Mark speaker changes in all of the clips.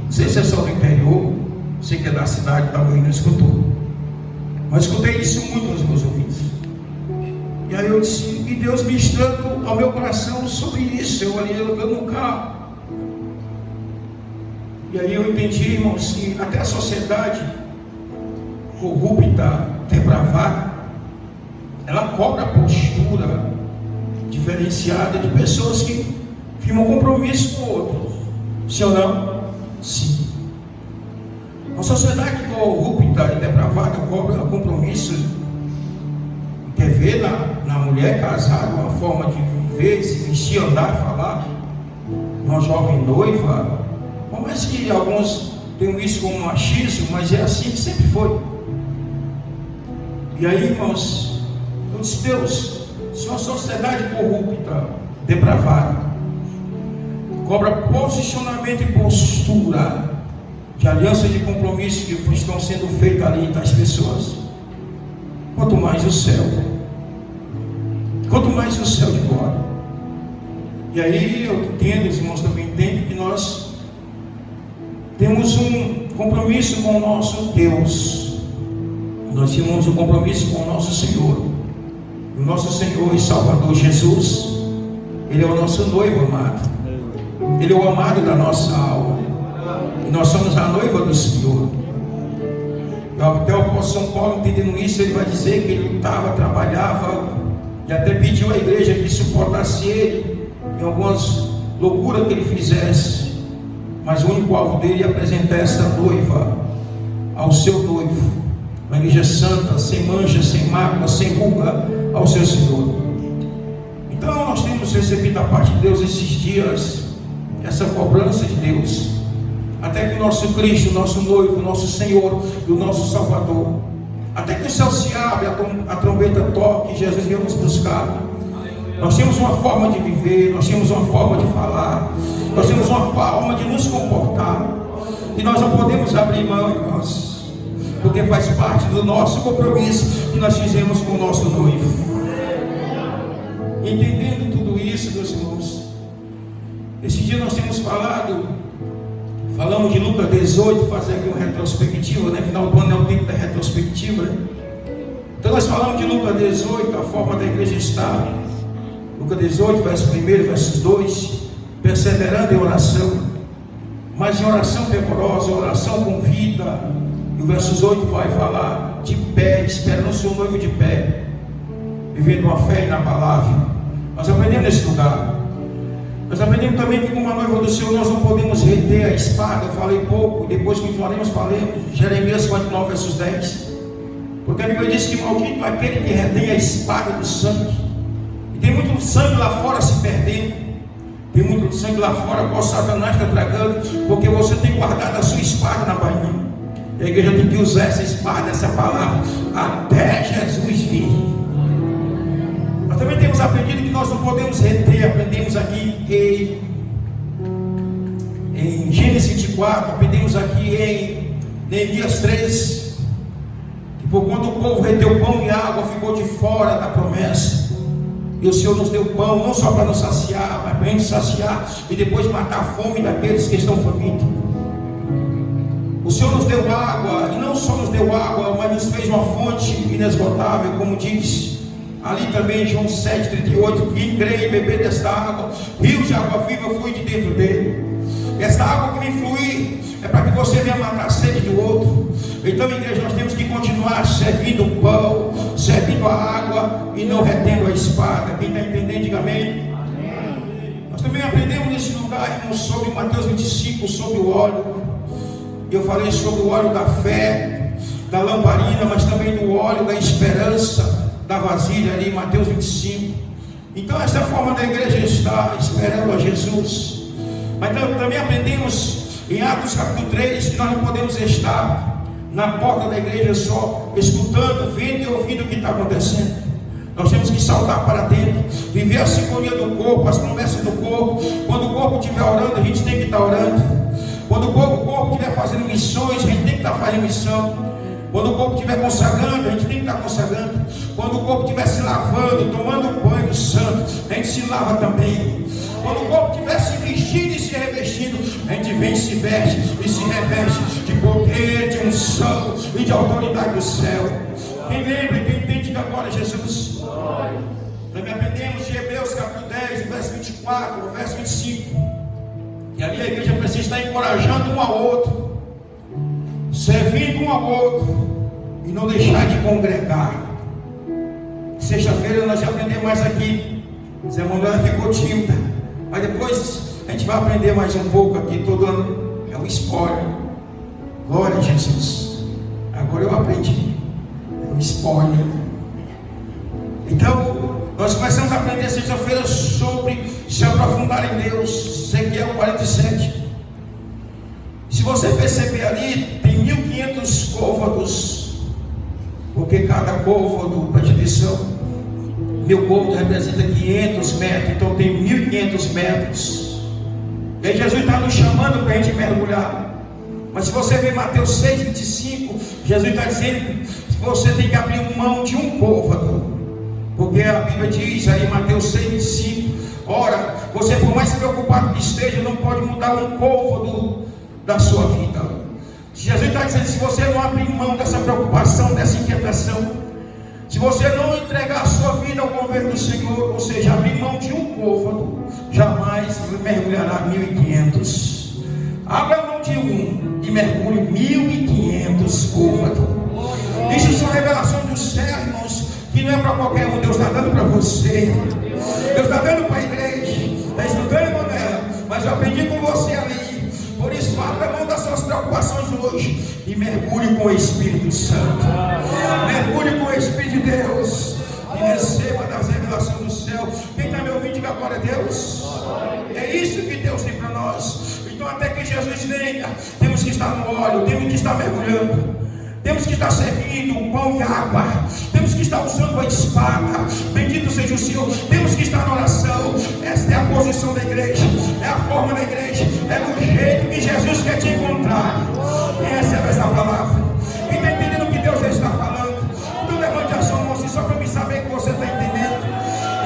Speaker 1: Não sei se é só do interior, sei que é da cidade, talvez não escutou. Mas escutei isso muito nos meus ouvidos. E aí eu disse, e Deus ministrando ao meu coração sobre isso. Eu olhei no carro. E aí eu entendi, irmãos, que até a sociedade corrupta, depravada, ela cobra a postura diferenciada de pessoas que firmam compromisso com outros. Sim ou não? Sim. A sociedade corrupta e depravada cobra compromisso. Quer ver na mulher casada uma forma de viver, se vestir, andar, falar. Uma jovem noiva. Por mais que alguns tenham isso como machismo, mas é assim que sempre foi. E aí, irmãos, eu disse, Deus, se uma sociedade corrupta, depravada, cobra posicionamento e postura de aliança de compromisso que estão sendo feitas ali entre as pessoas, quanto mais o céu de glória. E aí eu entendo, os irmãos também entendem, que nós temos um compromisso com o nosso Deus. Nós temos um compromisso com o nosso Senhor. O nosso Senhor e Salvador Jesus, Ele é o nosso noivo amado. Ele é o amado da nossa alma. E nós somos a noiva do Senhor. Até o apóstolo São Paulo, entendendo isso, ele vai dizer que ele lutava, trabalhava, e até pediu à igreja que suportasse ele em algumas loucuras que ele fizesse. Mas o único alvo dele é apresentar esta noiva ao seu noivo, uma igreja santa, sem mancha, sem mácula, sem ruga, ao seu Senhor. Então nós temos recebido da parte de Deus esses dias essa cobrança de Deus, até que o nosso Cristo, o nosso noivo, o nosso Senhor e o nosso Salvador, até que o céu se abre, a trombeta toque, Jesus venha nos buscar. Nós temos uma forma de viver, nós temos uma forma de falar, nós temos uma forma de nos comportar, e nós não podemos abrir mão, irmãos, porque faz parte do nosso compromisso que nós fizemos com o nosso noivo. Entendendo tudo isso, meus irmãos, esse dia nós temos falamos de Lucas 18, fazer aqui uma retrospectiva, né? Final do ano é o tempo da retrospectiva, né? Então nós falamos de Lucas 18, a forma da igreja estar. Lucas 18, verso 1, versos 2, perseverando em oração, mas em oração fervorosa, oração com vida. E o versos 8 vai falar de pé, esperando o seu noivo de pé, vivendo uma fé inabalável. Nós aprendemos nesse lugar. Nós aprendemos também que, como a noiva do Senhor, nós não podemos reter a espada. Eu falei pouco, e depois continuaremos falando. Jeremias 49, versos 10. Porque a Bíblia diz que maldito é aquele que retém a espada do sangue. E tem muito sangue lá fora se perdendo. Tem muito sangue lá fora, qual Satanás está tragando, porque você tem guardado a sua espada na bainha. E a igreja tem que usar essa espada, essa palavra, até Jesus vir. Nós também temos aprendido que nós não podemos reter. Aprendemos aqui em Gênesis 24, aprendemos aqui em Neemias 3, que por quando o povo reteu pão e água, ficou de fora da promessa. E o Senhor nos deu pão, não só para nos saciar, mas para a gente saciar e depois matar a fome daqueles que estão famintos. O Senhor nos deu água, e não só nos deu água, mas nos fez uma fonte inesgotável, como diz ali também em João 7,38, quem crê e beber desta água, rios de água viva flui de dentro dele. Esta água que vem fluir é para que você venha matar a sede do outro. Então, igreja, nós temos que continuar servindo o pão, servindo a água e não retendo a espada. Quem está entendendo, diga amém. Nós também aprendemos nesse lugar, irmãos, sobre Mateus 25, sobre o óleo. Eu falei sobre o óleo da fé, da lamparina, mas também do óleo da esperança, da vasilha ali em Mateus 25. Então essa é a forma da igreja estar esperando a Jesus. Mas também aprendemos em Atos capítulo 3 que nós não podemos estar na porta da igreja só escutando, vendo e ouvindo o que está acontecendo. Nós temos que saltar para dentro, viver a sinfonia do corpo, as promessas do corpo. Quando o corpo estiver orando, a gente tem que estar orando. Quando o corpo estiver fazendo missões, a gente tem que estar fazendo missão. Quando o corpo estiver consagrando, a gente tem que estar consagrando. Quando o corpo estiver se lavando, tomando banho santo, a gente se lava também. Quando o corpo estiver se vestindo e se revestindo, a gente vem e se veste e se reveste de poder, de unção e de autoridade do céu. Quem lembra, quem entende que agora é Jesus? Nós me aprendemos de Hebreus capítulo 10, verso 24, verso 25. E ali a igreja precisa estar encorajando um ao outro, servindo um ao outro, e não deixar de congregar. Sexta-feira nós já aprendemos mais aqui. Zé Manuela ficou tímida, mas depois a gente vai aprender mais um pouco aqui. Todo ano é um spoiler. Glória a Jesus. Agora eu aprendi. É um spoiler. Então nós começamos a aprender sexta-feira sobre se aprofundar em Deus. Ezequiel 47. Se você perceber ali, tem 1500 côvados, porque cada côvado, preste atenção, meu côvado representa 500 metros, então tem 1500 metros. E aí Jesus está nos chamando para a gente mergulhar. Mas se você ver Mateus 6, 25, Jesus está dizendo que você tem que abrir mão de um côvado, porque a Bíblia diz aí em Mateus 6, 25, ora, você por mais preocupado que esteja, não pode mudar um côvado da sua vida. Jesus está dizendo, se você não abrir mão dessa preocupação, dessa inquietação, se você não entregar a sua vida ao governo do Senhor, ou seja, abrir mão de um côvado, jamais mergulhará 1500. Abra mão de um e mergulhe 1500 côvados. Isso são revelações do céu, irmãos, que não é para qualquer um. Deus está dando para você, Deus está dando para a igreja. Está escutando, irmão dela? Mas eu aprendi com você ali. Por isso, abra mão das suas preocupações hoje e mergulhe com o Espírito Santo. Mergulhe com o Espírito de Deus e receba das revelações do céu. Quem está me ouvindo, diga glória a Deus. É isso que Deus tem para nós. Então, até que Jesus venha, temos que estar no óleo, temos que estar mergulhando. Temos que estar servindo o pão e água. Temos que estar usando a espada. Bendito seja o Senhor. Temos que estar na oração. Esta é a posição da igreja. É a forma da igreja. É do jeito que Jesus quer te encontrar. Receba essa palavra. Quem está entendendo o que Deus está falando? Então levante a sua mão assim, só para me saber que você está entendendo.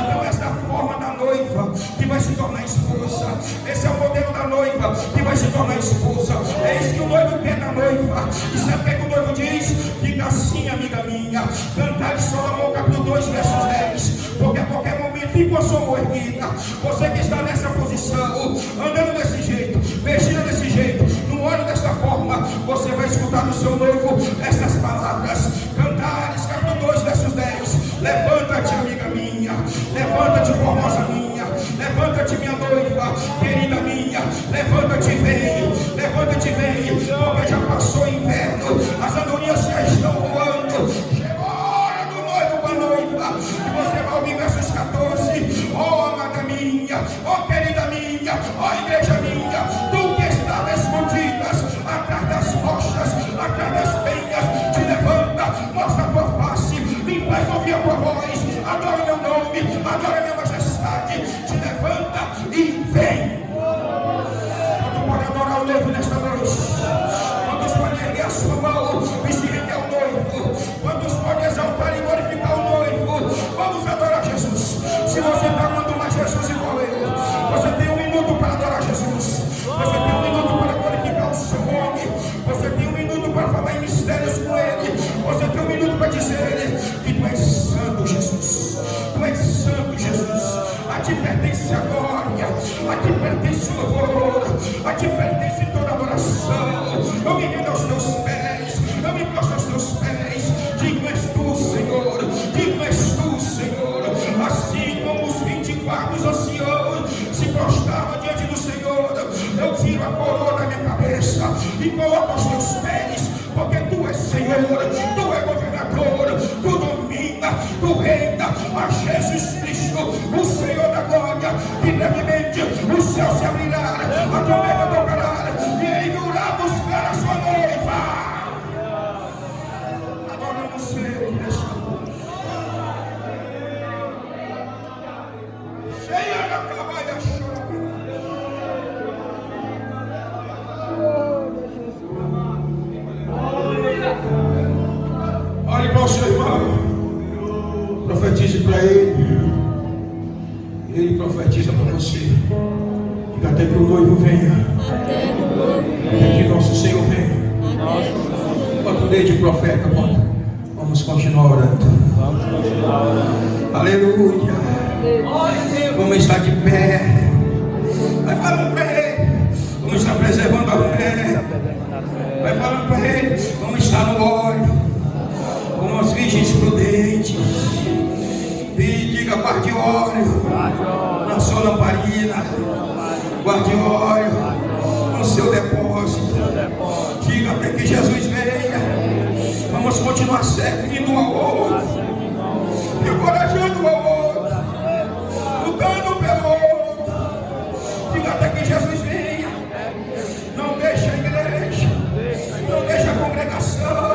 Speaker 1: Então esta é a forma da noiva que vai se tornar esposa. Esse é o modelo da noiva que vai se tornar esposa. É isso que o noivo quer da noiva. E sabe o que o noivo diz? Fica assim, amiga minha. Cantar de Salomão, capítulo 2, versos 10. Porque a qualquer momento, fica a sua mão erguida. Você que está nessa posição, andando desse jeito, vestida desse jeito, no óleo dessa forma, você vai escutar do seu noivo essas palavras. Cantares, capítulo 2, versos 10. Levanta-te, amiga minha. Levanta-te, formosa minha. Levanta-te, minha noiva, querida minha. Levanta-te e vem. Levanta-te e vem. Porque já passou o inverno. As andorinhas já estão voando. Chegou a hora do noivo com a noiva. E você vai ouvir versos 14. Oh, amada minha. Oh, querida minha. Oh, igreja minha. Tu que estava escondidas atrás das rochas, atrás das penhas, te levanta, mostra a tua face, me faz ouvir a tua voz. Adora meu nome, adora minha majestade. Te levanta e vem. Quanto pode adorar o noivo nesta noite? Quantos podem erguer a sua mão e se render ao noivo? Quantos podem exaltar e glorificar o noivo? Vamos adorar Jesus. Se você está amando mais Jesus igual eu, você tem um minuto para adorar Jesus. Você tem um minuto para glorificar o seu nome. Você tem um minuto para falar em mistérios com Ele. Você tem um minuto para dizer que tu és santo, Jesus. Tu és santo, Jesus. A ti pertence a glória, a ti pertence o louvor, a ti pertence toda a adoração. Eu me rendo aos teus pés, eu me prostro aos teus pés. Digno és tu, Senhor, digno és tu, Senhor. Assim como os 24 anciãos se prostravam diante do Senhor, eu tiro a coroa da minha cabeça e coloco aos teus pés, porque tu és Senhor, tu és governador, tu domina, tu reina, a Jesus Cristo, o Senhor da glória, e brevemente o céu se abrirá, a trombeta tocará, e ele virá buscar a sua noiva. Adoramos Ele nesta noite. Cheia da trabalha, chora. Olhe para o seu irmão, profetize para ele, ele profetiza para você, e até que o noivo venha. poder de profeta, vamos continuar orando. Aleluia. Vamos estar de pé. Vai falando para ele. Vamos estar preservando a fé. Vai falando para ele. Vamos estar no óleo. Como as virgens prudentes. E diga: guarde óleo na sua lamparina. Guarde óleo no seu depósito. Diga até que Jesus venha. Vamos continuar servindo ao outro, encorajando ao outro, lutando pelo outro. Diga até que Jesus venha. Não deixe a igreja, não deixe a congregação.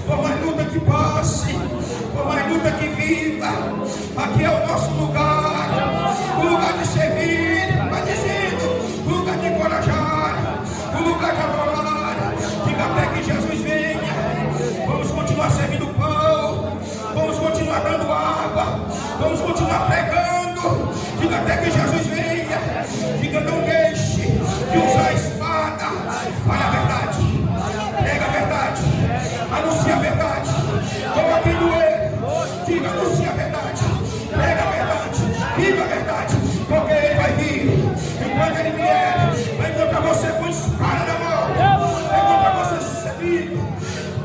Speaker 1: Por mais luta que passe, por mais luta que viva, aqui é o nosso lugar, o lugar de servir, vai dizendo, o lugar de encorajar, o lugar de adorar. Diga até que Jesus venha. Vamos continuar servindo pão, vamos continuar dando água, vamos continuar pregando. Diga até que Jesus venha. Diga: não deixe de usar a espada. Fale a verdade, prega a verdade, anuncia a verdade. Toma quem doer. Diga: anuncia a verdade, prega a verdade, viva a verdade, porque ele vai vir. E quando ele vier, vai encontrar você com espada na mão, vai encontrar você servindo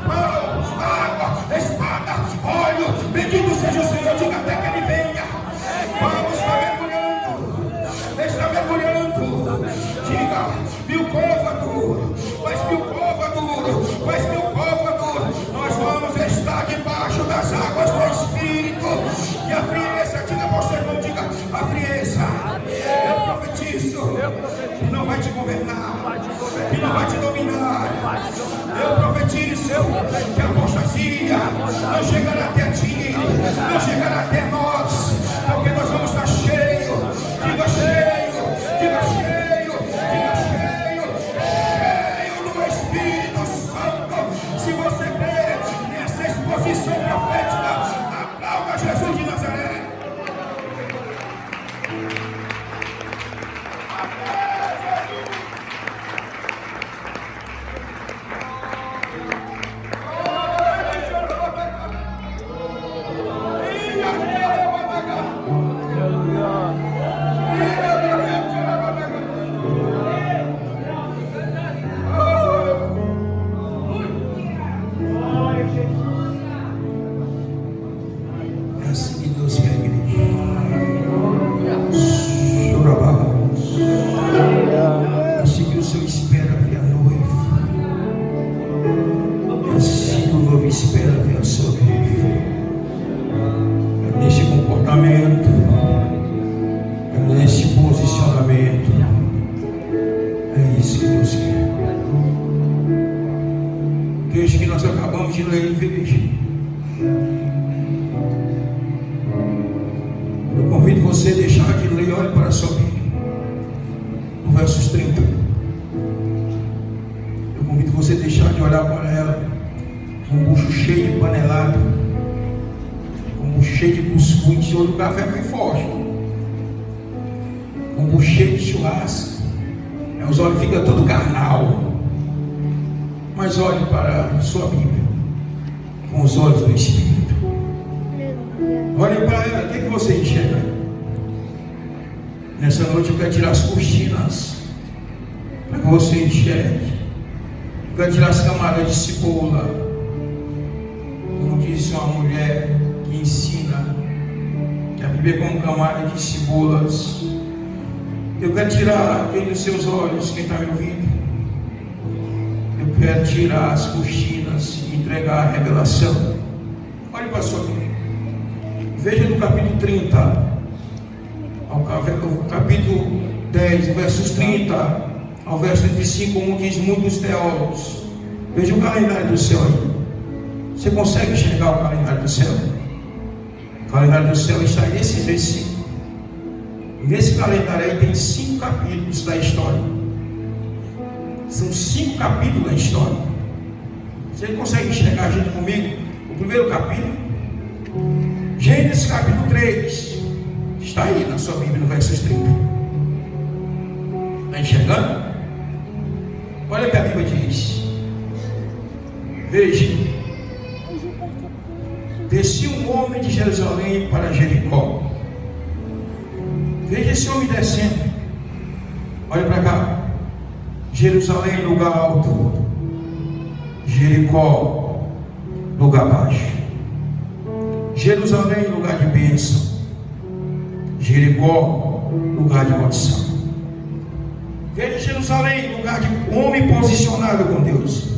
Speaker 1: pão, água, espada, óleo. Bendito seja o Senhor. Diga até que ele venha. Vamos estar mergulhando, está mergulhando. Diga: mil côvados, mais mil côvados, mais mil côvados. Nós vamos estar debaixo das águas do Espírito. E a frieza, diga para o seu irmão, diga: a frieza. Eu profetizo que não vai te governar, que não vai te dominar. Eu profetizo que a apostasia não chegará até ti, não chegará até nós, porque nós vamos estar cheios. Diga: cheio, diga: cheio, diga: cheio, cheio do Espírito Santo. Se você crê nessa exposição profética, aplauda Jesus de Nazaré. O café foi forte, com bucheiro de churrasco, os olhos ficam todo carnal. Mas olhe para a sua Bíblia com os olhos do Espírito. Olhe para ela. O que você enxerga? Nessa noite eu quero tirar as cortinas para que você enxergue. Eu quero tirar as camadas de cebola, como disse uma mulher que ensina a Bíblia como camada de cebolas. Eu quero tirar dentro dos seus olhos, quem está me ouvindo. Eu quero tirar as cortinas e entregar a revelação. Olhe para a sua Bíblia. Veja no capítulo 30, ao capítulo 10, versos 30 ao verso 35, como diz muitos teólogos. Veja o calendário do céu aí. Você consegue enxergar o calendário do céu? O calendário do céu está nesse versículo. Nesse calendário aí tem 5 capítulos da história. São 5 capítulos da história. Você consegue enxergar junto comigo? O primeiro capítulo, Gênesis capítulo 3, está aí na sua Bíblia, no versos 30. Está enxergando? Olha o que a Bíblia diz. Veja, descia um homem de Jerusalém para Jericó. Veja esse homem descendo. Olha para cá. Jerusalém, lugar alto. Jericó, lugar baixo. Jerusalém, lugar de bênção. Jericó, lugar de maldição. Veja Jerusalém, lugar de homem posicionado com Deus.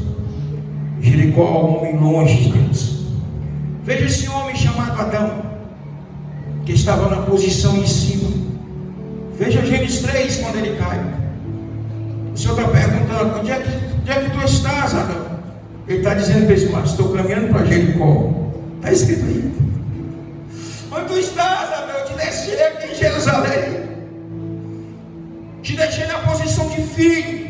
Speaker 1: Jericó, homem longe de Deus. Veja esse homem chamado Adão, que estava na posição em cima. Veja Gênesis 3, quando ele cai. O Senhor está perguntando: onde é que tu estás, Adão? Ele está dizendo para esse mar: estou caminhando para Jericó. Está escrito aí. Onde tu estás, Adão? Eu te deixei aqui em Jerusalém. Te deixei na posição de filho.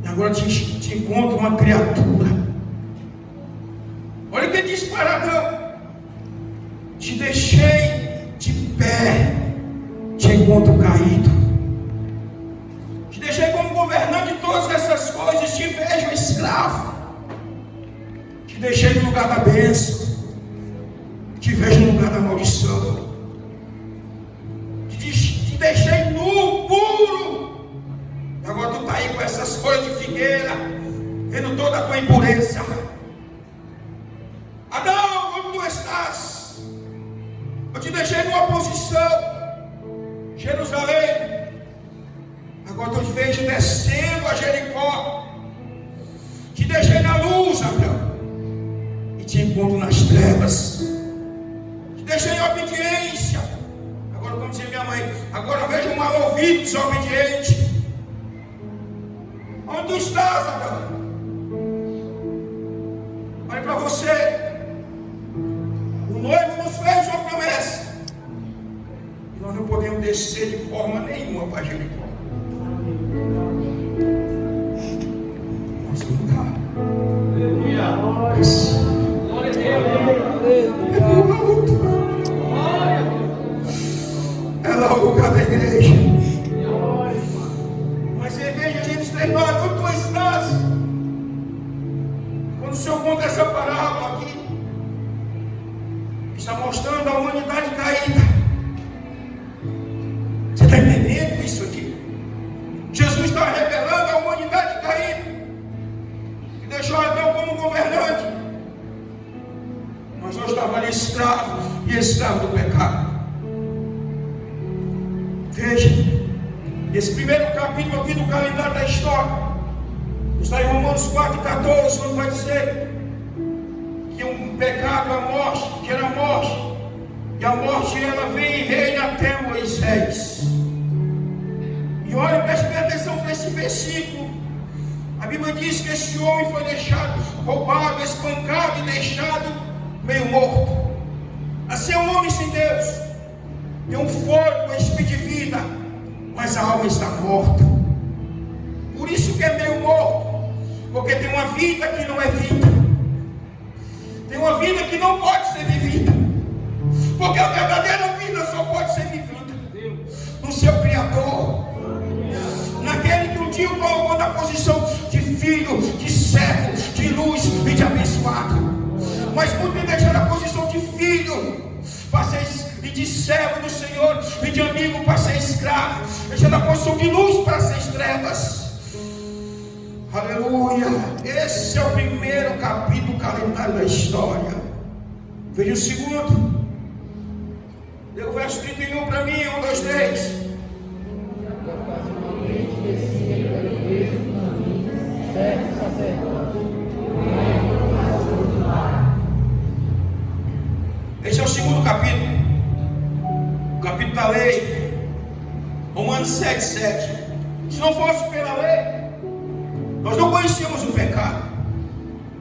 Speaker 1: E agora te encontro uma criatura. Olha o que ele diz para Adão: te deixei de pé, te encontro caído. Te deixei como governante de todas essas coisas, te vejo escravo. Te deixei no lugar da bênção, te vejo no lugar da maldição. Te deixei nu, puro. Agora tu está aí com essas folhas de figueira, vendo toda a tua impureza. Adão, onde tu estás? Eu te deixei numa posição, Jerusalém. Agora eu te vejo descendo a Jericó. Te deixei na luz, Adão, e te encontro nas trevas. Te deixei em obediência. Agora, como dizia minha mãe, agora eu vejo um mal ouvido desobediente. Onde tu estás, Adão? Olha para você. O noivo nos fez uma promessa. E nós não podemos descer de forma nenhuma para Jericó. Nosso lugar.
Speaker 2: Glória a Deus.
Speaker 1: É o alto. É lá o lugar da igreja. Mas você veja, Gênesis 3:9, onde tu estás? Quando o Senhor conta essa parábola aqui, está mostrando a humanidade caída. Você está entendendo isso aqui? Jesus está revelando a humanidade caída e deixou Adão como governante. Mas nós estávamos ali escravos e escravos do pecado. Veja, esse primeiro capítulo aqui do calendário da história está em Romanos 4,14, quando vai dizer que um pecado, a morte, gera morte, e a morte ela vem e reina até Moisés. E olha, preste bem atenção para esse versículo. A Bíblia diz que esse homem foi deixado, roubado, espancado e deixado meio morto. Assim é um homem sem Deus. Tem um fôlego, um espírito de vida, mas a alma está morta. Por isso que é meio morto, porque tem uma vida que não é vida. Tem uma vida que não pode ser vivida, porque a verdadeira vida só pode ser vivida no seu Criador, naquele que um dia o colocou na posição de filho, de servo, de luz e de abençoado. Mas por ter deixado a posição de filho e de servo do Senhor e de amigo para ser escravo, deixando a posição de luz para ser trevas. Aleluia. Esse é o primeiro capítulo do calendário da história. Veja o segundo. Dê o verso 31 para mim. 1, 2, 3. Esse é o segundo capítulo. O capítulo da lei. Romanos 7:7. Se não fosse pela lei, nós não conhecíamos o pecado.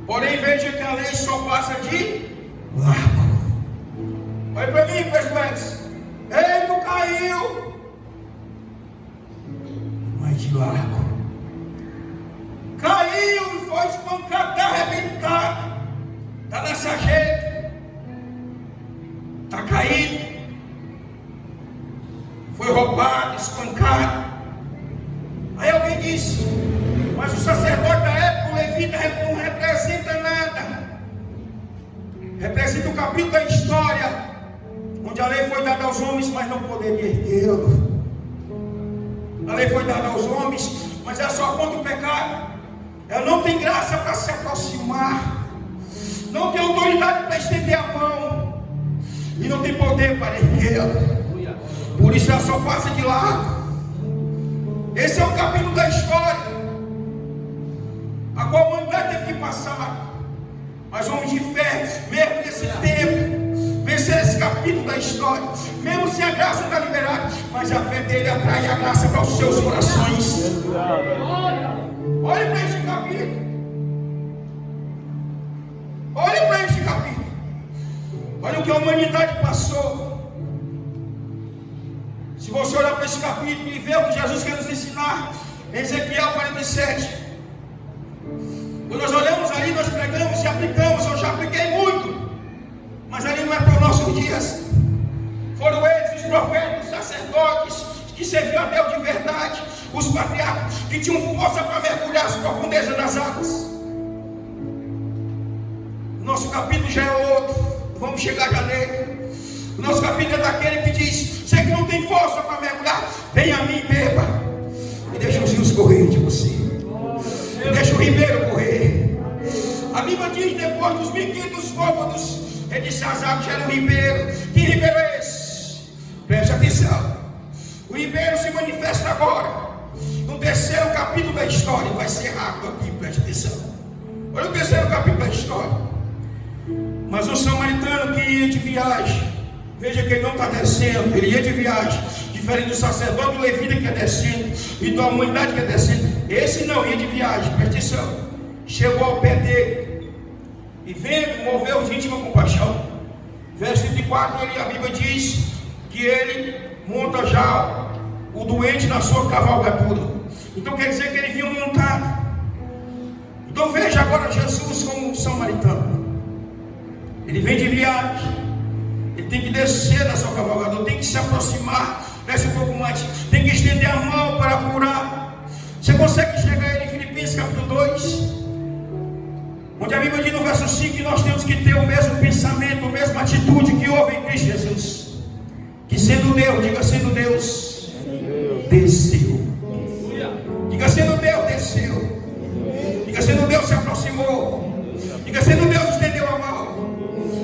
Speaker 1: Porém, veja que a lei só passa de largo. Olha para mim, pessoas. Ei, tu caiu. Mas de largo. Caiu e foi espancado, está arrebentado. Está na sarjeta. Está caído. Foi roubado, espancado. Aí alguém disse: mas o sacerdote da época, o levita, não representa Representa o capítulo da história onde a lei foi dada aos homens, mas não poderia erguê-lo. A lei foi dada aos homens, mas ela só contra o pecado. Ela não tem graça para se aproximar, não tem autoridade para estender a mão, e não tem poder para erguê-la. Por isso ela só passa de lado. Esse é o capítulo da história a qual a humanidade teve que passar. Mas homens de fé, mesmo nesse tempo, vencer esse capítulo da história, mesmo sem a graça estar liberada, mas a fé dele atrai a graça para os seus corações. Olhe para este capítulo. Olhe para este capítulo. Olha o que a humanidade passou. Se você olhar para esse capítulo e ver o que Jesus quer nos ensinar, em Ezequiel 47. Quando nós olhamos ali, nós pregamos e aplicamos. Eu já apliquei muito, mas ali não é para os nossos dias. Foram eles, os profetas, os sacerdotes, que serviam a Deus de verdade, os patriarcas, que tinham força para mergulhar as profundezas das águas. O nosso capítulo já é outro, vamos chegar já nele. O nosso capítulo é daquele que diz: você que não tem força para mergulhar, venha a mim e beba, e deixa os rios correr de você. Deixa o ribeiro correr. A Bíblia diz: depois dos 1500 côvados, ele disse: as águas eram ribeiro. Que ribeiro é esse? Preste atenção. O ribeiro se manifesta agora, no terceiro capítulo da história. Vai ser rápido aqui, preste atenção. Olha o terceiro capítulo da história. Mas o samaritano que ia de viagem, veja que ele não está descendo, ele ia de viagem. Diferente do sacerdote, do levita que é descendo, e da humanidade que é descendo. Esse não ia de viagem, presta atenção. Chegou ao pé dele e vendo, moveu de íntima compaixão. Verso 34, a Bíblia diz que ele monta já o doente na sua cavalgadura. Então quer dizer que ele vinha montado. Então veja agora Jesus como um samaritano. Ele vem de viagem, ele tem que descer da sua cavalgadura, tem que se aproximar. Desce um pouco mais, tem que estender a mão para curar. Você consegue chegar em Filipenses capítulo 2, onde a Bíblia diz no verso 5 que nós temos que ter o mesmo pensamento, a mesma atitude que houve em Cristo Jesus, que sendo Deus, diga sendo Deus, desceu. Diga sendo Deus, desceu. Diga sendo Deus, se aproximou. Diga sendo Deus, estendeu a mão.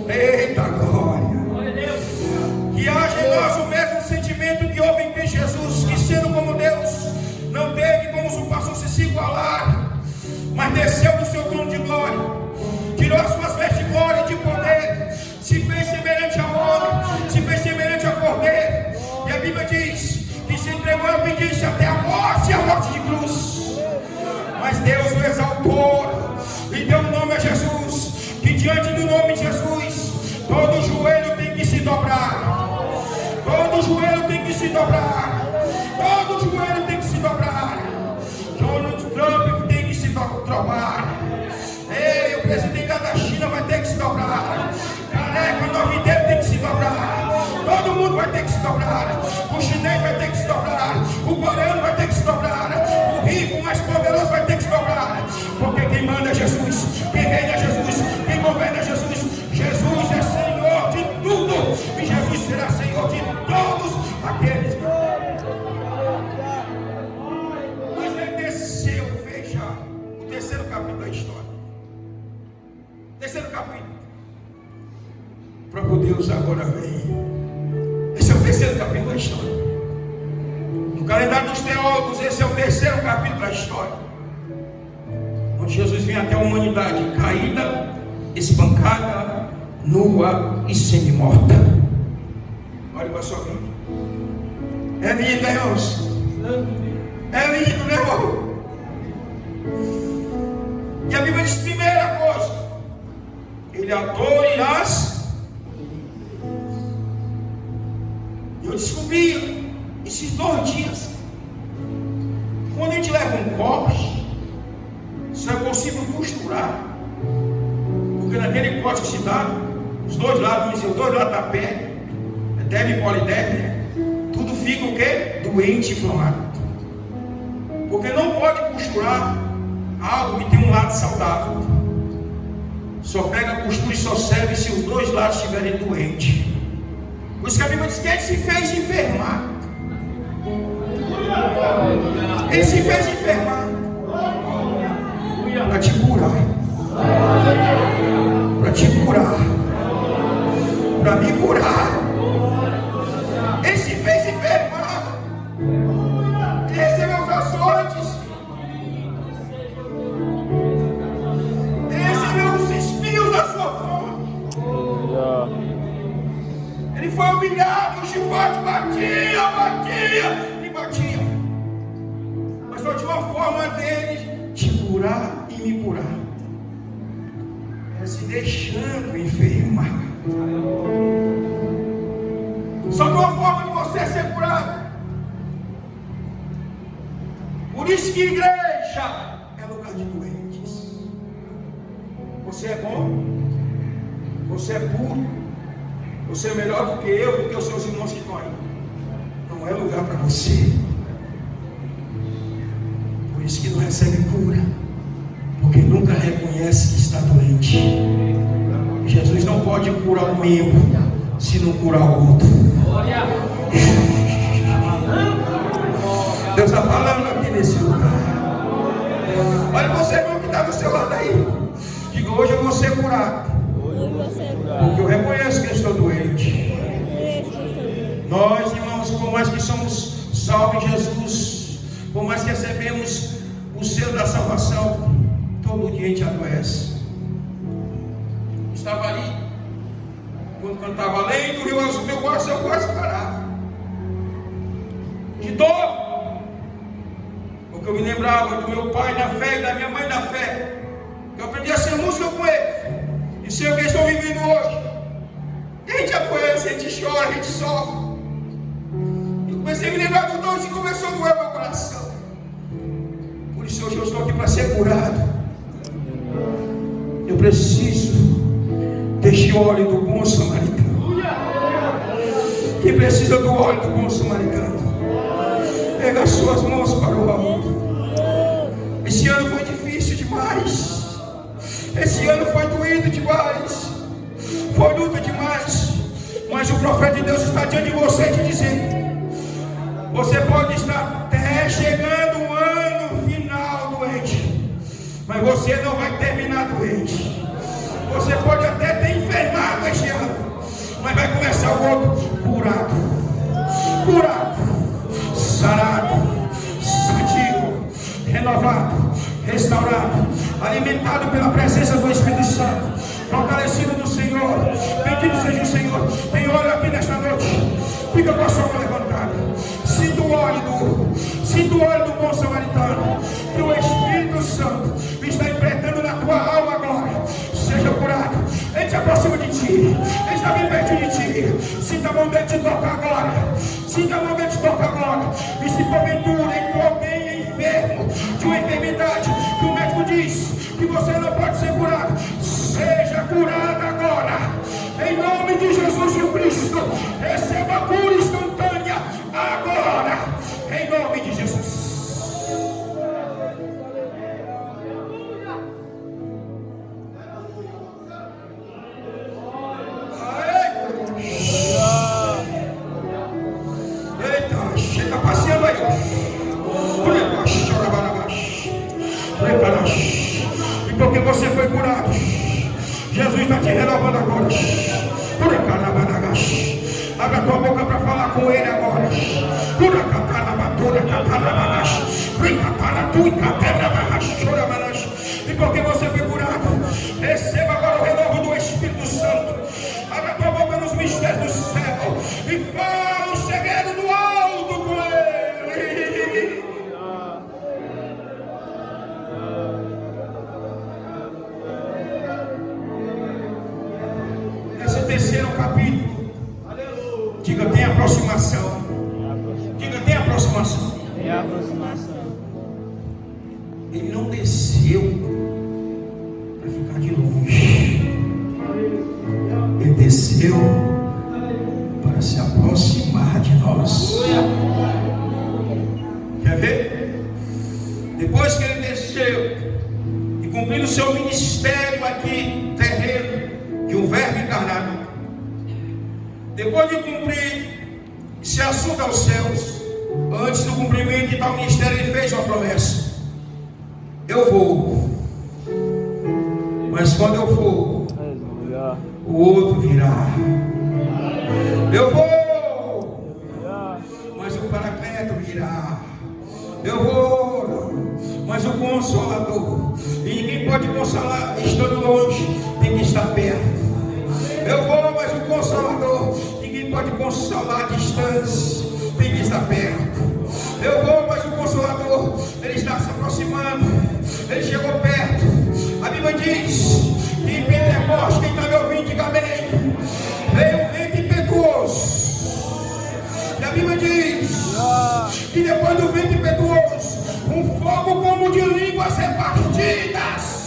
Speaker 1: Eita glória. Que haja em nós o mesmo sentimento que houve em Cristo Jesus, que sendo como Deus, não teve como usurpação se igualar, mas desceu do seu trono de glória, tirou as suas vestes de glória e de poder, se fez semelhante ao homem, se fez semelhante ao cordeiro. E a Bíblia diz que se entregou a obediência até a morte e a morte de cruz. Mas Deus o exaltou e deu o nome a Jesus, que diante do nome de Jesus todo joelho tem que se dobrar. Todo joelho tem que se dobrar. Todo joelho tem que se dobrar. Donald Trump tem que se dobrar. Ei, o presidente da China vai ter que se dobrar. Careca, o novideiro tem que se dobrar. Todo mundo vai ter que se dobrar. O chinês vai ter que se dobrar. O coreano vai ter que se dobrar. O rico, o mais poderoso vai ter que se dobrar. Porque quem manda é Jesus. Quem reina é Jesus. Quem governa é Jesus. Jesus é Senhor de tudo. E Jesus será Senhor de todos aqueles que... Mas ele desceu, veja o terceiro capítulo da história. Terceiro capítulo. O próprio Deus agora vem. Esse é o terceiro capítulo da história. No calendário dos teólogos, esse é o terceiro capítulo da história, onde Jesus vem até a humanidade caída, espancada, nua e semi-morta. Olha para a sua vida. É lindo, né, irmãos? É lindo, né, irmão? E a Bíblia diz: primeira coisa, ele atou e as... Eu descobri esses 2 dias, quando a gente leva um corte, só é possível costurar, porque naquele corte que se dá, os 2 lados, vamos dizer, os 2 lados da pele, derme e poliderme, tudo fica o quê? Doente e inflamado. Porque não pode costurar algo que tem um lado saudável. Só pega a costura e só serve se os dois lados estiverem doentes. Por isso que a Bíblia diz que ele se fez enfermar. Ele se fez enfermar para te curar. Para te curar. Para me curar. Ele se fez enfermar. Ele recebeu os açoites. Ele recebeu os espinhos da sua fronte. Ele foi humilhado, o chicote batia e batia. Mas só tinha uma forma dele te curar e me curar. É se deixando enfermar. Só que uma forma de você ser curado. Por isso que igreja é lugar de doentes. Você é bom, você é puro, você é melhor do que eu, do que os seus irmãos que estão aí. Não é lugar para você. Por isso que não recebe cura, porque nunca reconhece que está doente. Jesus não pode curar um membro se não curar o outro. Deus está falando aqui nesse lugar. Olha você, irmão, que está do seu lado aí. Diga: hoje eu vou ser curado, porque eu reconheço que eu estou doente. Nós, irmãos, por mais que somos salvos em Jesus, por mais que recebemos o selo da salvação, todo dia a gente adoece. Estava ali, quando cantava Além do Rio Azul, meu coração quase parava de dor, porque eu me lembrava do meu pai na fé e da minha mãe na fé. Eu aprendi a ser música com ele e sei o que estou vivendo hoje. E a gente adoece, a gente chora, a gente sofre. E comecei a me lembrar do dor e começou a doer meu coração. Por isso hoje eu estou aqui para ser curado. Eu preciso deste óleo do bom samaritano. Quem precisa do óleo do bom samaritano, pega as suas mãos para o alto. Esse ano foi difícil demais. Esse ano foi doído demais. Foi luta demais. Mas o profeta de Deus está diante de você te dizendo: você pode estar até chegando o ano final doente, mas você não vai terminar doente. Você pode até ter enfermado este ano, mas vai começar o outro curado, sarado, sadio, renovado, restaurado, alimentado pela presença do Espírito Santo, fortalecido no Senhor. Bendito seja o Senhor. Tem óleo aqui nesta noite. Fica com a sua mão levantada. Sinta o óleo do bom samaritano, que o Espírito Santo está empretando na tua alma agora. Seja curado. Ele se aproxima de ti. Ele está bem perto de ti. Sinta a mão dele te tocar agora. Sinta a mão dele te tocar agora. E se porventura entrou alguém enfermo de uma enfermidade que o médico diz que você não pode ser curado, seja curado agora. Em nome de Jesus Cristo. Receba a cura instantânea agora. Em nome de Jesus. Chega passeando aí. E porque você foi curado, Jesus está te renovando agora. Abra tua boca para falar com ele agora. E porque você foi curado, receba agora o renovo do Espírito Santo. Abra tua boca nos mistérios do céu e fala o segredo do alto com ele. Nesse terceiro capítulo, diga: tem aproximação. Diga: tem aproximação.
Speaker 2: Tem aproximação.
Speaker 1: Ele não desceu para ficar de longe. Ele desceu para se aproximar de nós. Quer ver? Depois que ele desceu e cumpriu cumprindo o seu ministério aqui terreno, de um verbo encarnado. Depois de cumprir, se assunta aos céus. Antes do cumprimento de tal ministério, ele fez uma promessa: eu vou, mas quando eu for, o outro virá. Eu vou, mas o Paracleto virá. Eu vou, mas o Consolador. E ninguém pode consolar estando longe, tem que estar perto. Eu vou, mas o Consolador, ninguém pode consolar à distância, tem que estar perto. Eu vou, mas o Consolador, ele está se aproximando, ele chegou perto. A Bíblia diz que em Pentecostes, quem está me ouvindo, diga amém, veio um vento impetuoso. E a Bíblia diz que depois do vento impetuoso, um fogo como de línguas repartidas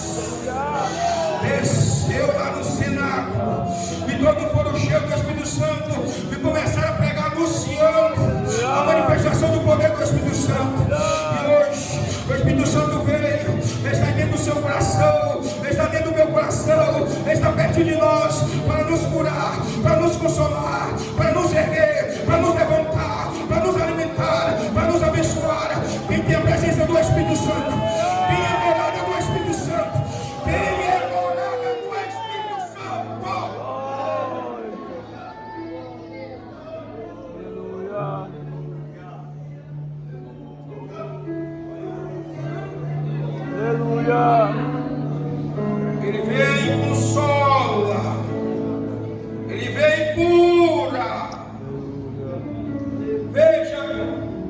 Speaker 1: desceu lá no cenáculo, e todos foram cheios do Espírito Santo e começaram a pregar anunciando a manifestação do poder do Espírito Santo. E hoje o Espírito Santo veio, está dentro do seu coração, está dentro do meu coração, está perto de nós para nos curar, para nos consolar, para nos erguer, para nos levantar, para nos alimentar, para nos abençoar. Quem tem a presença do Espírito Santo, quem é morada do Espírito Santo, quem é morada do Espírito Santo.
Speaker 2: Aleluia.
Speaker 1: Ele vem e consola, ele vem e cura. Veja,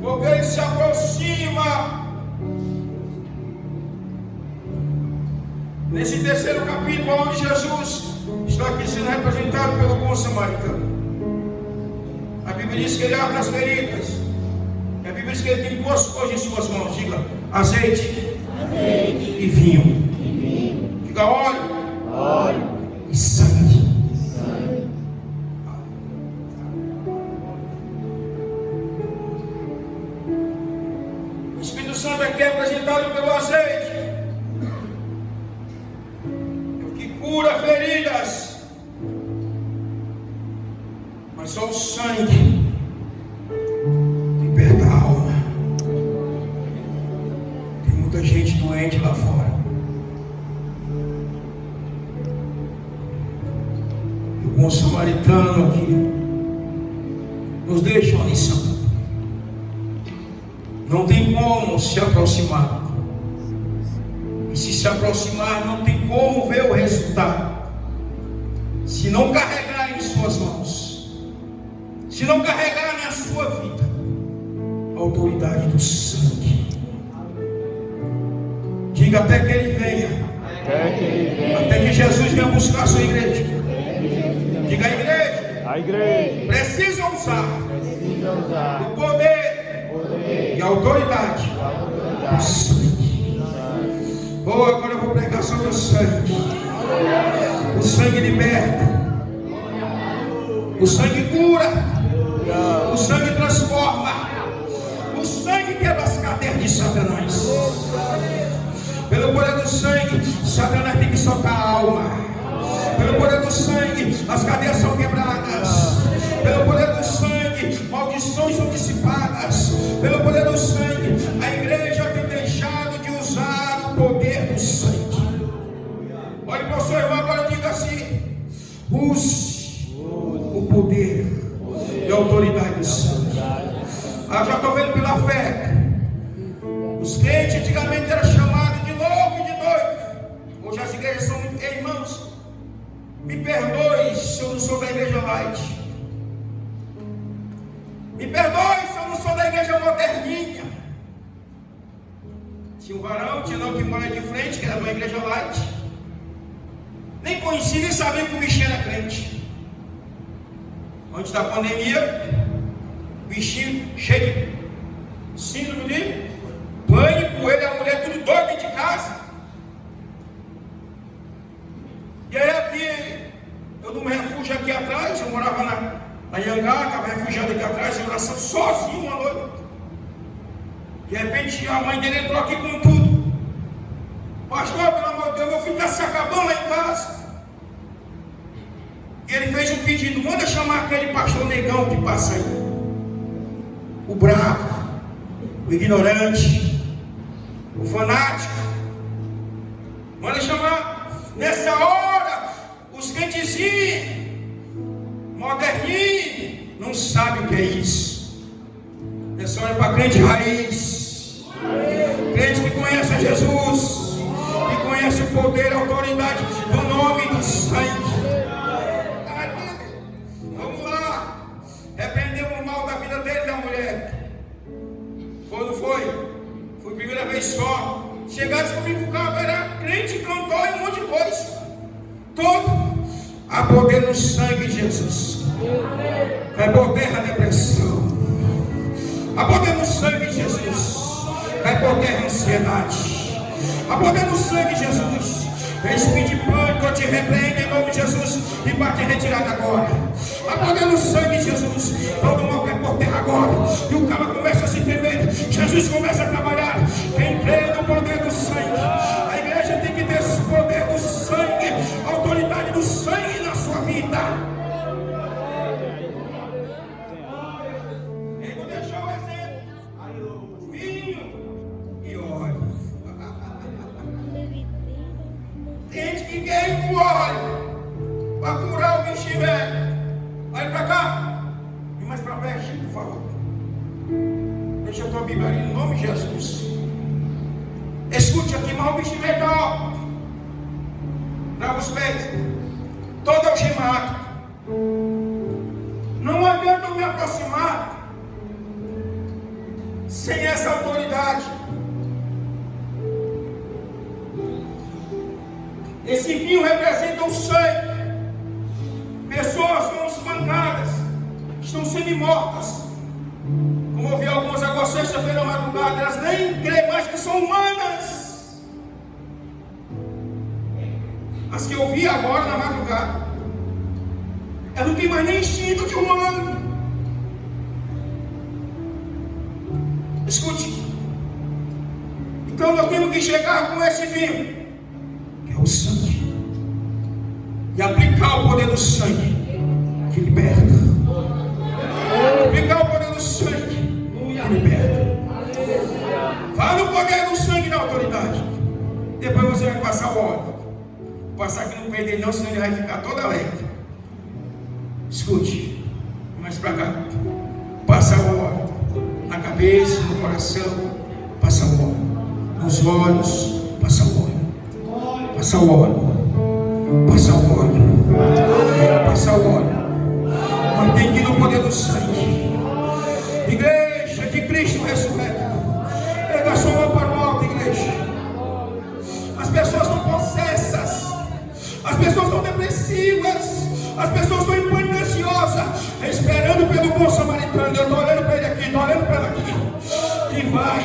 Speaker 1: porque ele se aproxima. Nesse terceiro capítulo, onde Jesus está aqui sendo representado pelo bom samaritano, a Bíblia diz que ele abre as feridas. A Bíblia diz que ele tem duas coisas em suas mãos. Diga azeite e vinho. Diga óleo e sangue. O Espírito Santo aqui é apresentado pelo azeite, que cura feridas, mas só o sangue liberta a alma. Tem muita gente doente lá fora. E o bom samaritano aqui nos deixa uma lição. Não tem como se aproximar. E se aproximar, não tem como ver o resultado. Se não carregar em suas mãos, se não carregar na sua vida a autoridade do sangue. Diga até que ele venha. Até que Jesus venha buscar a sua igreja. Diga a igreja precisa usar o poder e a autoridade do sangue. Oh, agora eu vou pregar sobre o sangue. O sangue liberta, o sangue cura, o sangue transforma, o sangue quebra as cadeias de Satanás. Pelo poder do sangue, Satanás tem que soltar a alma. Pelo poder do sangue, as cadeias são quebradas. Pelo poder do sangue, maldições são dissipadas. Pelo poder do sangue, a igreja tem deixado de usar o poder do sangue. Olhe para o seu irmão agora e diga assim: use o poder e a autoridade do sangue. Já estou vendo pela fé. Os crentes antigamente eram chamados de noivo e de noivo. Hoje as igrejas são muito irmãos. Me perdoe se eu não sou da igreja light. Me perdoe se eu não sou da igreja moderninha. Tinha um varão, tinha não que mora de frente, que era uma igreja light. Nem conhecia, nem sabia que o bichinho era crente. Antes da pandemia, bichinho cheio de síndrome de pânico, ele e a mulher tudo doido de casa. E aí aqui, eu num refúgio aqui atrás, eu morava na Iangá, estava refugiado aqui atrás, em oração, sozinho uma noite. De repente a mãe dele entrou aqui com tudo. Pastor, pelo amor de Deus, pedido: manda chamar aquele pastor negão que passa aí, o bravo, o ignorante, o fanático. Manda chamar. Nessa hora, os crentes moderninhos não sabem o que é isso. Nessa hora é para crente raiz, crente que conhece a Jesus, que conhece o poder, a autoridade do nome do sangue. Vamos lá, repreendemos o mal da vida dele, da mulher. Foi ou não foi? Foi a primeira vez só. Chegaram a descobrir que o cabo era crente, cantou e um monte de coisa. Todo a poder no sangue de Jesus. Vai por terra a depressão. A poder no sangue de Jesus. Vai por terra a ansiedade. A poder no sangue de Jesus. Espírito de pânico, eu te repreendo em nome de Jesus e bate retirada agora. A poder no sangue de Jesus. Todo mal cai por terra agora. E o cara começa a se tremer. Jesus começa a trabalhar. Quem crê no poder do sangue. A igreja tem que ter esse poder do sangue, a autoridade do sangue na sua vida. Ele não deixou o exemplo. Vinho e óleo. Tem gente que quer com óleo para curar o bicho velho. Olha para cá. E mais para baixo, por favor. Deixa a tua Bíblia ali no nome de Jesus. Escute aqui, mas o bicho velho está alto. Trava os pés. Todo algemado. Não adianta eu me aproximar sem essa autoridade. Esse vinho representa o sangue. Pessoas foram espancadas, estão semi-mortas. Como eu vi algumas agora sexta-feira à madrugada, elas nem creem mais que são humanas. As que eu vi agora na madrugada, elas não têm mais nem instinto de humano. Escute. Então nós temos que chegar com esse vinho, que é o sangue, e aplicar o poder do sangue que liberta. Aplicar o poder do sangue que liberta. Vá no poder do sangue na autoridade. Depois você vai passar o óleo. Passar aqui no peito dele não, senão ele vai ficar todo alegre. Escute. Mais para cá. Passa o óleo na cabeça, no coração. Passa o óleo nos olhos. Passa o óleo. Passa o óleo. Passa o óleo. Passa o óleo. Mas tem que ir no poder do sangue. Igreja de Cristo ressurreto. Pega a sua mão para o alto, igreja. As pessoas estão possessas. As pessoas estão depressivas. As pessoas estão em pânico, ansiosa, esperando pelo bom samaritano. Eu estou olhando para ele aqui, estou olhando para ela aqui. Que vai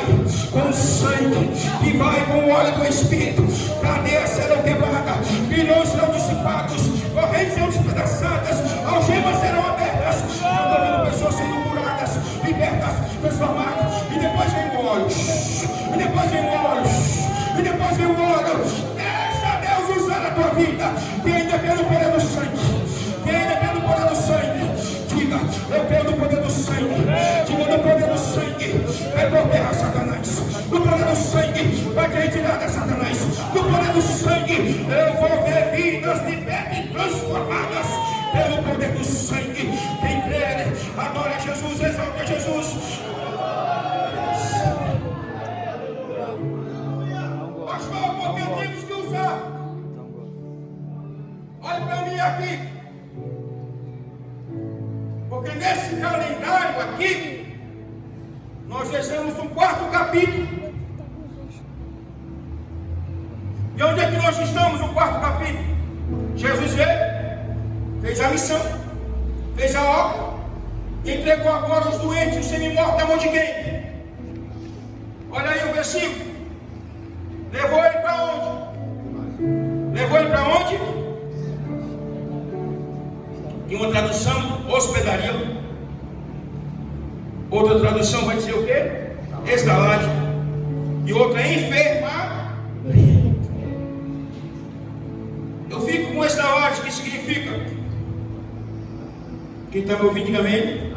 Speaker 1: com sangue, que vai com o óleo do Espírito. Cadeias serão quebradas, grilhões serão dissipados, correntes serão despedaçadas, algemas serão abertas. Eu estou vendo pessoas sendo curadas, libertas, transformadas. E depois vem o óleo. E depois vem o óleo. E depois vem o óleo. Deixa Deus usar a tua vida. E ainda pelo poder do sangue. E ainda pelo poder do sangue. Diga, eu creio no poder do sangue. Diga, no poder do sangue. Vai por terra, Satanás. No poder do sangue. Vai te retirar da Satanás. No poder do sangue. Eu vou ver vidas libertas e transformadas. Pelo poder do sangue. Quem crê, adora Jesus, exalta Jesus. Pastor, porque temos que usar. Olha para mim aqui. Porque nesse calendário aqui, nós deixamos um quarto capítulo. E onde é que nós estamos no quarto capítulo? Jesus veio, fez a missão, fez a obra, entregou agora os doentes, os semi-mortos na mão de quem? Olha aí o versículo. Levou ele para onde? Levou ele para onde? Em uma tradução, hospedaria. Outra tradução vai dizer o quê? Estalagem. E outra, enfermaria. Eu fico com estalagem, que significa Quem está me ouvindo, diga amém.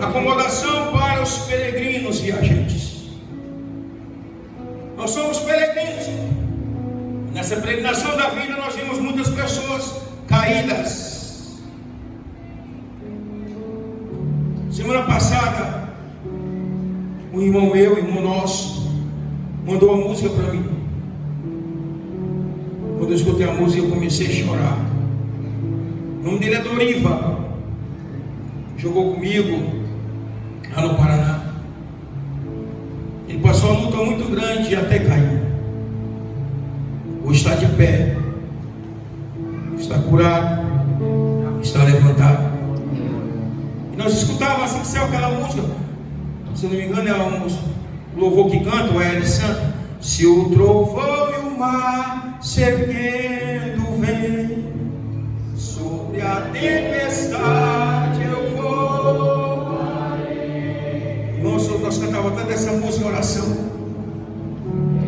Speaker 1: Acomodação para os peregrinos viajantes. Nós somos peregrinos. Nessa peregrinação da vida nós vimos muitas pessoas caídas. Semana passada, um irmão meu, irmão nosso, mandou uma música para mim. Quando eu escutei a música eu comecei a chorar. O nome dele é Doriva. Jogou comigo lá no Paraná. Ele passou uma luta muito grande e até caiu. Hoje está de pé, está curado, está levantado. E nós escutávamos assim que saiu aquela música, se não me engano é o louvor que canta, o Aérea Santo. Se o trovão e o mar se erguendo vem, sobre a tempestade eu vou. Irmãos, nós cantávamos tanto essa música em oração.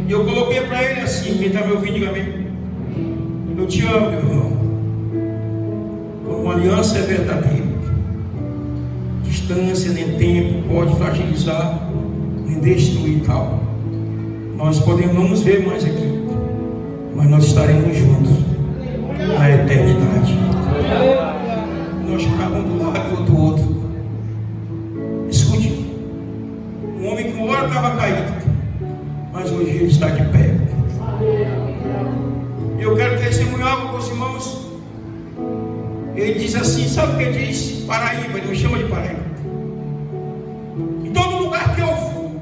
Speaker 1: E eu coloquei para ele assim, quem está me ouvindo, diga amém. Eu te amo, meu irmão. Quando uma aliança é verdadeira, distância nem tempo pode fragilizar, nem destruir tal. Nós podemos não nos ver mais aqui, mas nós estaremos juntos na eternidade. Nós ficávamos do lado e outro do outro. Escute, um homem que uma hora estava caído, mas hoje ele está de pé. Eu quero testemunhar algo com os irmãos. Ele diz assim, sabe o que ele diz? Paraíba, ele me chama de Paraíba. Em todo lugar que eu vou,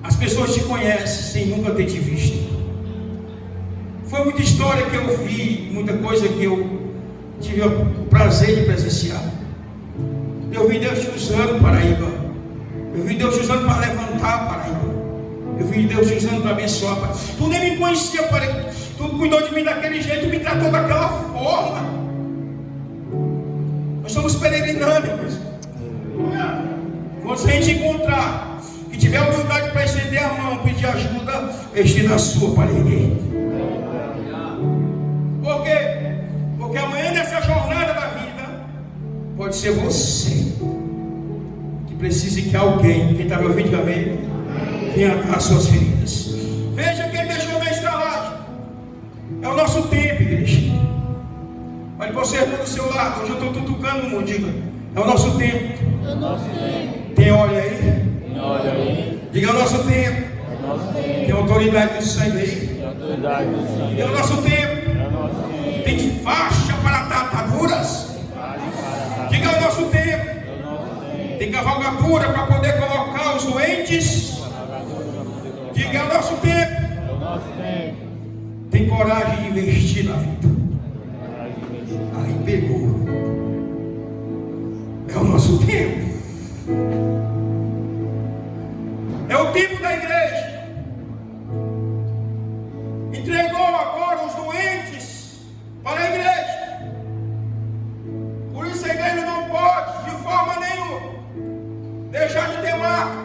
Speaker 1: as pessoas te conhecem sem nunca ter te visto. Foi muita história que eu vi, muita coisa que eu tive o prazer de presenciar. Eu vi Deus te usando, Paraíba. Eu vi Deus te usando para levantar, Paraíba. Eu vi Deus te usando para abençoar, Paraíba. Tu nem me conhecia, Paraíba. Tu cuidou de mim daquele jeito, me tratou daquela forma. Nós estamos peregrinando, irmãos. Quando a gente encontrar, que tiver humildade para estender a mão, pedir ajuda, estenda a sua para ninguém. Por quê? Porque amanhã nessa jornada da vida, pode ser você que precise que alguém, quem está me ouvindo, amém, venha atar as suas feridas. Veja quem deixou na estalagem. É o nosso tempo, igreja. Olha para você do seu lado. Hoje eu estou tutucando o mundo. Diga, é o nosso tempo.
Speaker 2: É o nosso tempo.
Speaker 1: Tem óleo aí?
Speaker 2: Tem óleo aí.
Speaker 1: Diga, é o nosso tempo.
Speaker 2: É o nosso tempo.
Speaker 1: Tem autoridade do sangue aí?
Speaker 2: Tem autoridade do sangue.
Speaker 1: É o nosso tempo.
Speaker 2: É o nosso tempo.
Speaker 1: Tem faixa para ataduras? Diga, é o nosso tempo.
Speaker 2: É o nosso tempo.
Speaker 1: Tem cavalgadura para poder colocar os doentes? Diga, é o nosso tempo.
Speaker 2: É o nosso tempo.
Speaker 1: Tem coragem de investir na vida? Aí pegou. É o nosso tempo. É o tempo da igreja. Entregou agora os doentes para a igreja. Por isso a igreja não pode, de forma nenhuma, deixar de ter marca,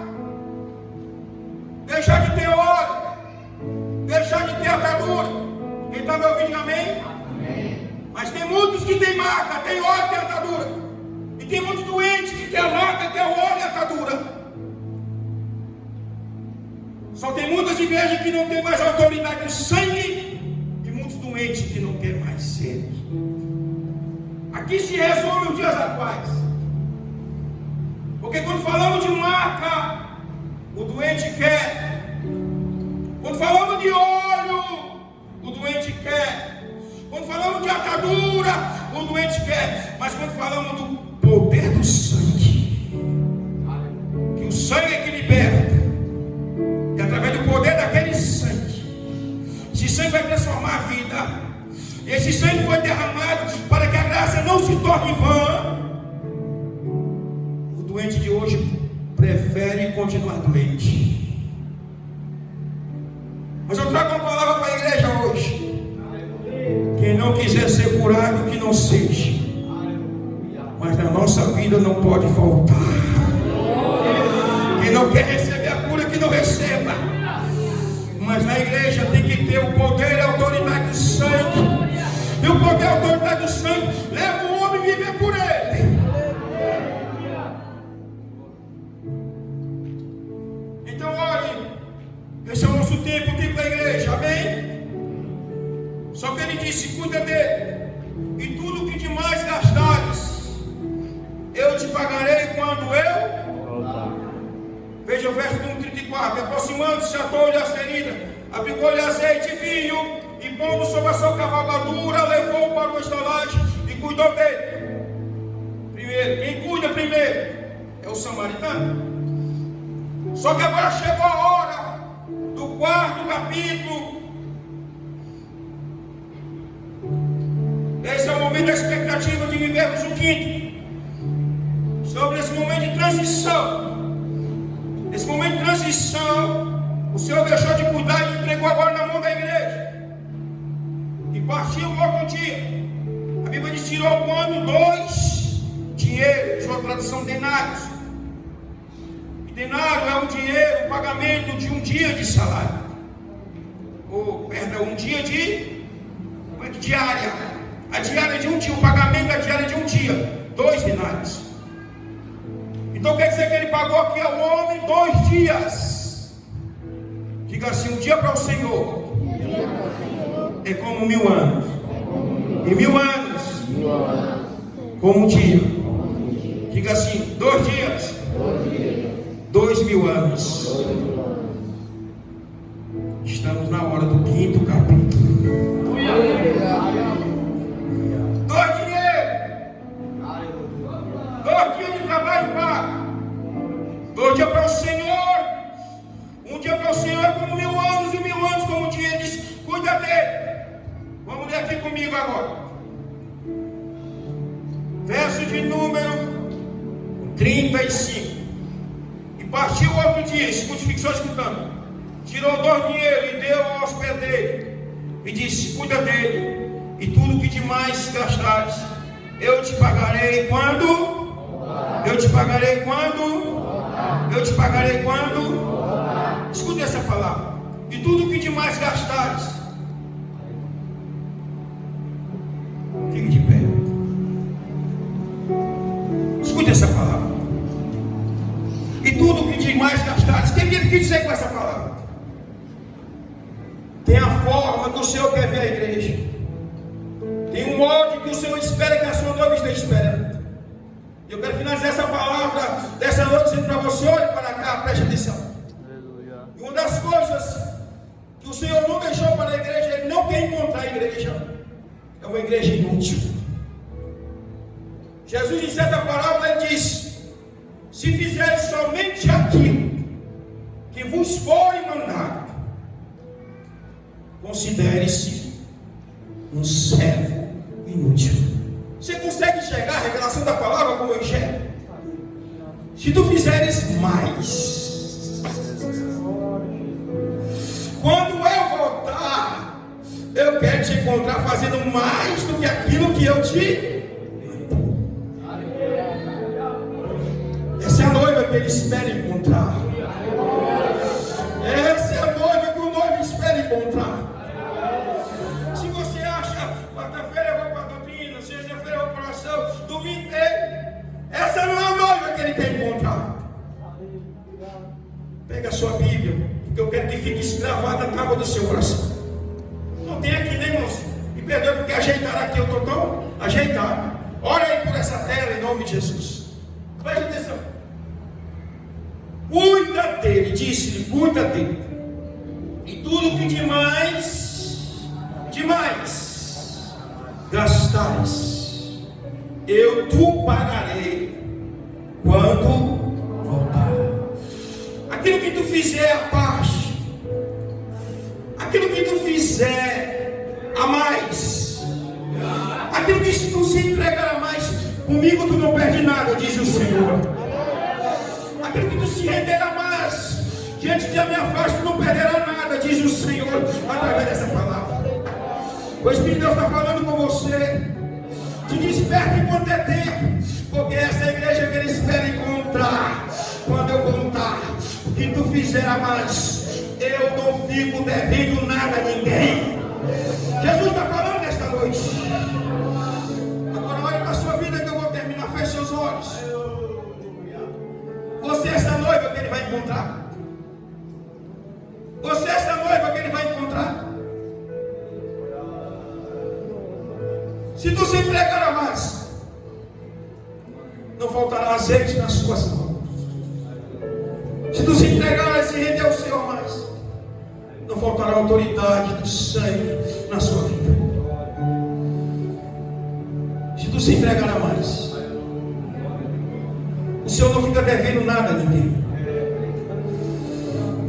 Speaker 1: deixar de ter óleo, deixar de ter atadura. Quem está me ouvindo, amém? Amém. Mas tem muitos que tem marca, tem óleo, tem atadura. E tem muitos doentes que tem a marca, tem o óleo e a atadura. Só tem muitas igrejas que não tem mais autoridade do sangue e muitos doentes que não querem mais ser. Aqui se resume os dias atuais. Porque quando falamos de marca, o doente quer. Quando falamos de óleo, o doente quer. Quando falamos de atadura, o doente quer. Mas quando falamos do poder do sangue, que o sangue é que liberta, e através do poder daquele sangue, esse sangue vai transformar a vida. Esse sangue foi derramado para que a graça não se torne vã. O doente de hoje prefere continuar doente. Mas eu trago uma palavra para a igreja hoje. Quem não quiser ser curado, que não seja. Mas na nossa vida não pode faltar. Quem não quer receber a cura, que não receba. Mas na igreja tem que ter o poder e a autoridade do sangue. E o poder e a autoridade do sangue leva o homem a viver por ele. ele disse: cuida dele, e tudo que demais gastares, eu te pagarei quando eu
Speaker 2: voltar.
Speaker 1: Veja o verso número 34. Aproximando-se, atou-lhe as feridas, aplicou-lhe azeite e vinho, e pondo sobre a sua cavalgadura, levou-o para o estalagem e cuidou dele. Primeiro, quem cuida primeiro é o samaritano. Só que agora chegou a hora do quarto capítulo. Esse é o momento da expectativa de vivermos o quinto. Sobre esse momento de transição. Esse momento de transição, o Senhor deixou de cuidar e entregou agora na mão da igreja. E partiu outro dia. A Bíblia diz: tirou quanto? 2 dinheiros, sua tradução denários. E denário é o dinheiro, o pagamento de um dia de salário. Ou, perdão, um dia de diária. A diária de um dia, o pagamento da diária de um dia, 2 denários. Então quer dizer que ele pagou aqui ao homem 2 dias. Diga assim: um dia para o Senhor é como 1000 anos. E 1000 anos como um dia. Diga assim: 2 dias, 2000 anos. Estamos na hora do quinto capítulo. 2 dinheiro, 2 dias de trabalho pago, 2 dias para o Senhor. Um dia para o Senhor é como 1000 anos, e 1000 anos como um dia. Ele diz: cuida dele. Vamos ler aqui comigo agora. Verso de número 35. E partiu outro dia, escute, fique só escutando. Tirou 2 dinheiros e deu ao hospedeiro. E disse: cuida dele, e tudo que demais gastares, eu te pagarei quando? Eu te pagarei quando? Eu te pagarei quando? Escute essa palavra. E tudo que demais gastares. Fique de pé. Escute essa palavra. E tudo que demais gastares. O que ele quis dizer com essa palavra? Tem a forma que o Senhor quer ver a igreja. Tem um molde que o Senhor espera que a sua noiva esteja esperando. Eu quero finalizar essa palavra dessa noite dizendo para você: olhe para cá, preste atenção. Aleluia. E uma das coisas que o Senhor não deixou para a igreja, Ele não quer encontrar a igreja, é uma igreja inútil. Jesus, em certa parábola, Ele diz: se fizeres somente aquilo que vos for mandado, considere-se um servo inútil. Você consegue enxergar a revelação da palavra como eu enxergo? Se tu fizeres mais, quando eu voltar, eu quero te encontrar fazendo mais do que aquilo que eu te. Essa é a noiva que ele espera encontrar. Essa é a noiva que o noivo espera encontrar. Se você acha, quarta-feira eu vou para a doutrina, sexta-feira eu vou para a oração, domingo, essa não é a noiva que ele quer encontrar. Pega a sua Bíblia, porque eu quero que fique escravada na tábua do seu coração. Não tem aqui, né, irmãos? Me perdoe porque ajeitar aqui eu estou tão ajeitado. Ora aí por essa tela em nome de Jesus. Preste atenção. Cuida dele, disse-lhe, cuida dele. E tudo que demais gastares, eu tu pagarei quando voltar. Aquilo que tu fizer a parte, aquilo que tu fizer a mais, aquilo que tu se entregar a mais, comigo tu não perde nada, diz o Senhor. Aquilo que tu se render a mais, diante da minha face tu não perderá nada, diz o Senhor, através dessa palavra. O Espírito de Deus está falando com você. Te desperte enquanto é tempo, porque essa é a igreja que ele espera encontrar quando eu voltar. O que tu fizer a mais, eu não fico devendo nada a ninguém. Jesus está falando nesta noite. Agora olhe para a sua vida que eu vou terminar. Feche seus olhos. Você é essa noiva que ele vai encontrar. Você é essa noiva que ele vai encontrar. Se tu se entregar a mais, não faltará azeite nas suas mãos. Se tu se entregar e se render ao Senhor mais, não faltará autoridade do sangue na sua vida. Se tu se entregar a mais, o Senhor não fica devendo nada a ninguém.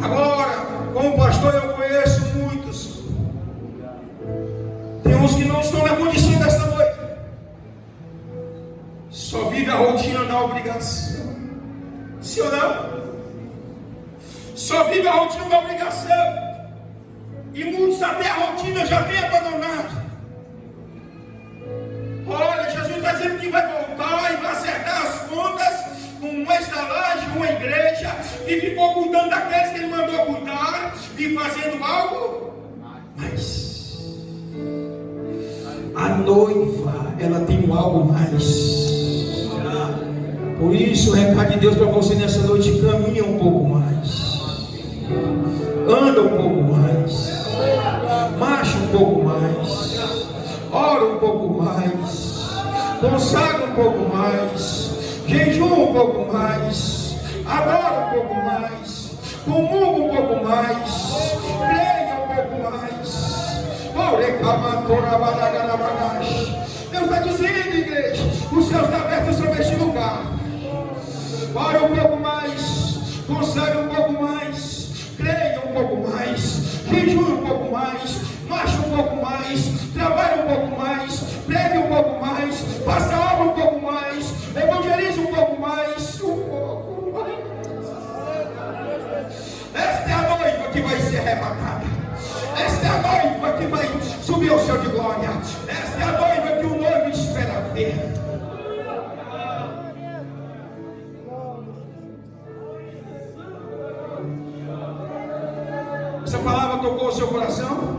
Speaker 1: Agora, como pastor, eu conheço muitos. Tem uns que não estão na condição dessa noite. Só vive a rotina da obrigação. Sim ou não? Só vive a rotina da obrigação. E muitos até a rotina já têm abandonado. Olha, Jesus está dizendo que vai voltar e vai acertar as contas com uma estalagem, uma igreja, e ficou cuidando daqueles que Ele mandou cuidar e fazendo algo. Mas a noiva, ela tem um algo mais. Por isso o recado de Deus para você nessa noite: caminha um pouco mais, anda um pouco mais, marcha um pouco mais, ora um pouco mais, consagra um pouco mais, jejua um pouco mais, adora um pouco mais, comunga um pouco mais, creia um pouco mais. Deus está dizendo, igreja, o céu está aberto sobre este lugar. Ora um pouco mais, consagre um pouco mais, creia um pouco mais, jejue um pouco mais, marche um pouco mais, trabalhe um pouco mais, pregue um pouco mais, faça obra um pouco mais, evangelize um pouco mais, um pouco mais. Esta é a noiva que vai ser arrebatada. Esta é a noiva que vai subir ao céu de glória. Esta é a noiva que o noivo espera ver. Essa palavra tocou o seu coração?